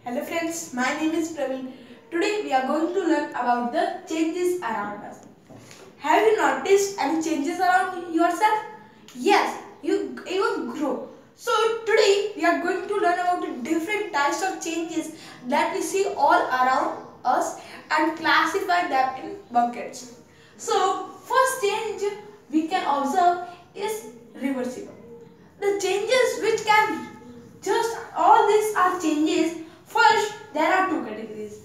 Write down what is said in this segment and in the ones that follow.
Hello friends, my name is Praveen. Today we are going to learn about the changes around us. Have you noticed any changes around yourself? Yes, you even grow. So today we are going to learn about the different types of changes that we see all around us and classify them in buckets. So first change we can observe is reversible. The changes which can just all these are changes. First, there are two categories.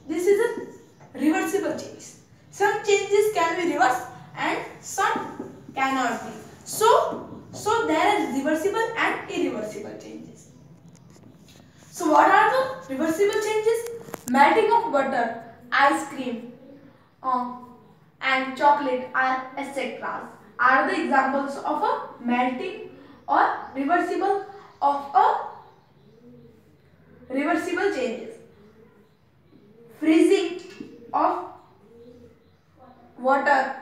This is a reversible change. Some changes can be reversed and some cannot be. So there are reversible and irreversible changes. So what are the reversible changes? Melting of butter, ice cream, uh, and chocolate are etc. are the examples of a melting or reversible of a reversible changes. Freezing of water,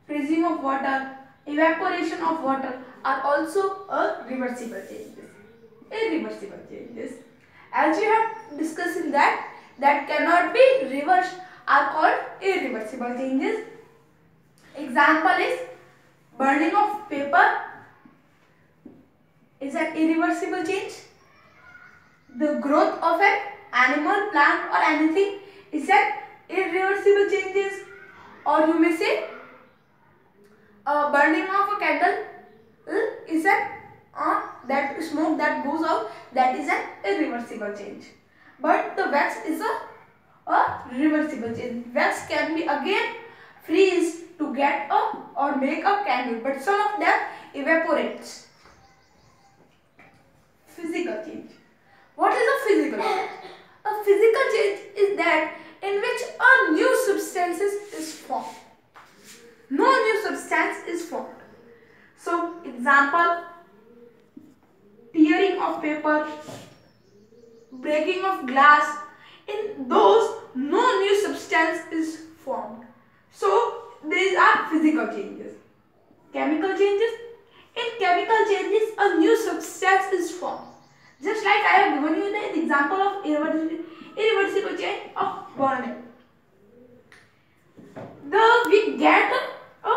freezing of water, evaporation of water are also a reversible changes. Irreversible changes, as we have discussed in that cannot be reversed, are called irreversible changes. Example is burning of paper is an irreversible change. The growth of an animal, plant or anything is an irreversible changes, or you may say burning of a candle is an that smoke that goes out, that is an irreversible change. But the wax is a reversible change. Wax can be again freeze to get a or make a candle, but some of them evaporates. Physical change. What is a physical change? A physical change is that in which a new substance is formed. No new substance is formed. So, example, tearing of paper, breaking of glass. In those, no new substance is formed. So, these are physical changes. Chemical changes. In chemical changes, a new substance is formed. Just like I have given you the example of irreversible change of burning. We get a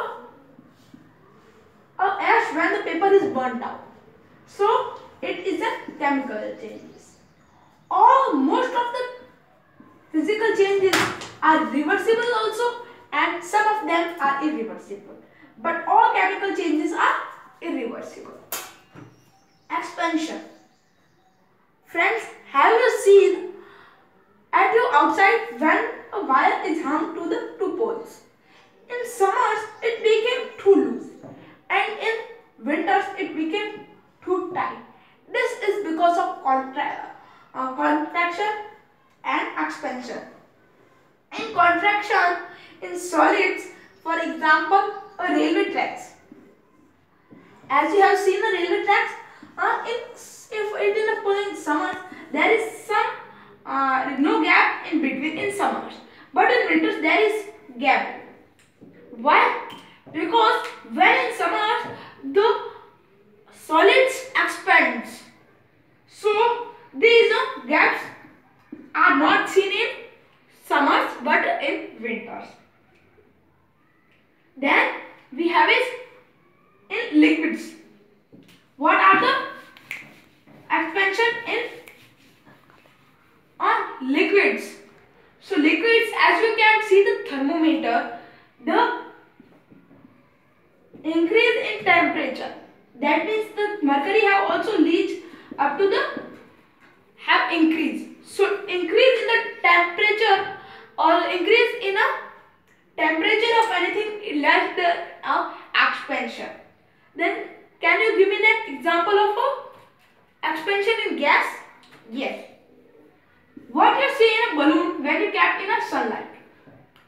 ash when the paper is burnt out. So it is a chemical changes. All most of the physical changes are reversible also, and some of them are irreversible. But all chemical changes are irreversible. Expansion. Friends, have you seen at your outside when a wire is hung to the two poles? In summers it became too loose, and in winters it became too tight. This is because of contraction and expansion. In contraction, in solids, for example, a railway tracks. As you have seen the railway tracks, if it is a pull in summers, there is some no gap in between in summers, but in winters there is gap. Why? Because when in summers the solids expands, so these gaps are not seen in summers but in winters. Then we have is in liquids. What are the expansion in liquids? So liquids, as you can see the thermometer, the increase in temperature, that means the mercury have also reached up to the have increased. So increase in the temperature or increase in a temperature of anything less the expansion. Then can you give me an example of a expansion in gas? Yes. What you see in a balloon when you kept in a sunlight,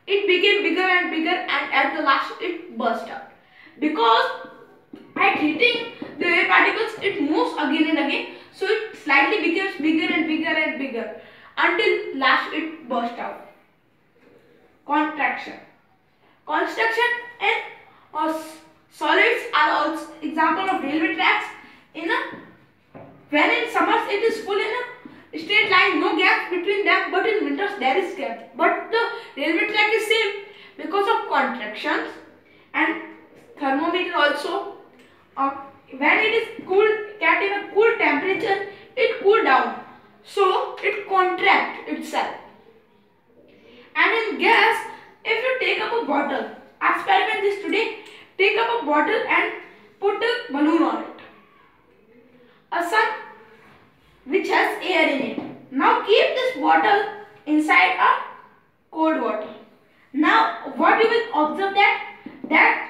it became bigger and bigger, and at the last it burst out. Because at heating the air particles, it moves again and again, so it slightly becomes bigger and bigger and bigger until last it burst out. Contraction. Construction and solids are also example of railway tracks in a When in summers it is full in a straight line, no gap between them, but in winters there is gap. But the railway track is same because of contractions and thermometer also. When it is cool, kept in a cool temperature, it cool down, so it contract itself. And in gas, if you take up a bottle, experiment this today, take up a bottle and put a balloon on it, a sun which has air in it. Now keep this bottle inside a cold water. Now what you will observe that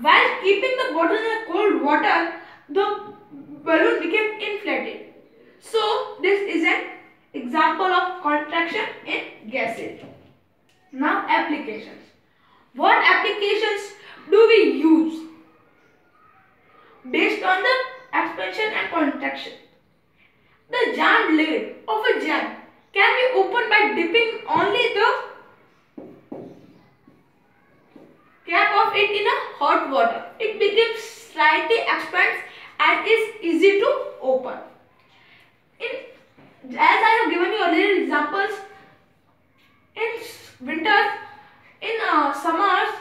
while keeping the bottle in a cold water, the balloon became inflated. So this is an example of contraction in gases. Now applications. What applications do we use based on the expansion and contraction? The jammed lid of a jam can be opened by dipping only the cap of it in a hot water. It becomes slightly expands and is easy to open. As I have given you earlier examples, in winters, in summers,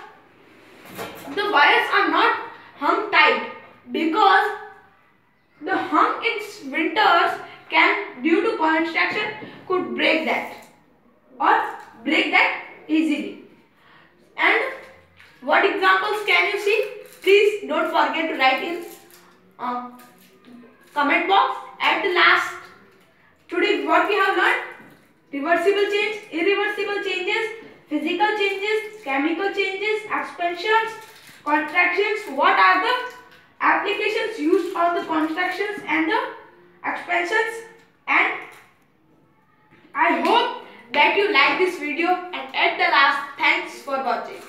the wires are not hung tight because the hung in winters can, due to contraction, could break that easily. And what examples can you see? Please don't forget to write in comment box. At the last, today what we have learned: reversible change, irreversible changes, physical changes, chemical changes, expansions, contractions. What are the applications used on the contractions and the expansions? And I hope that you like this video, and at the last, thanks for watching.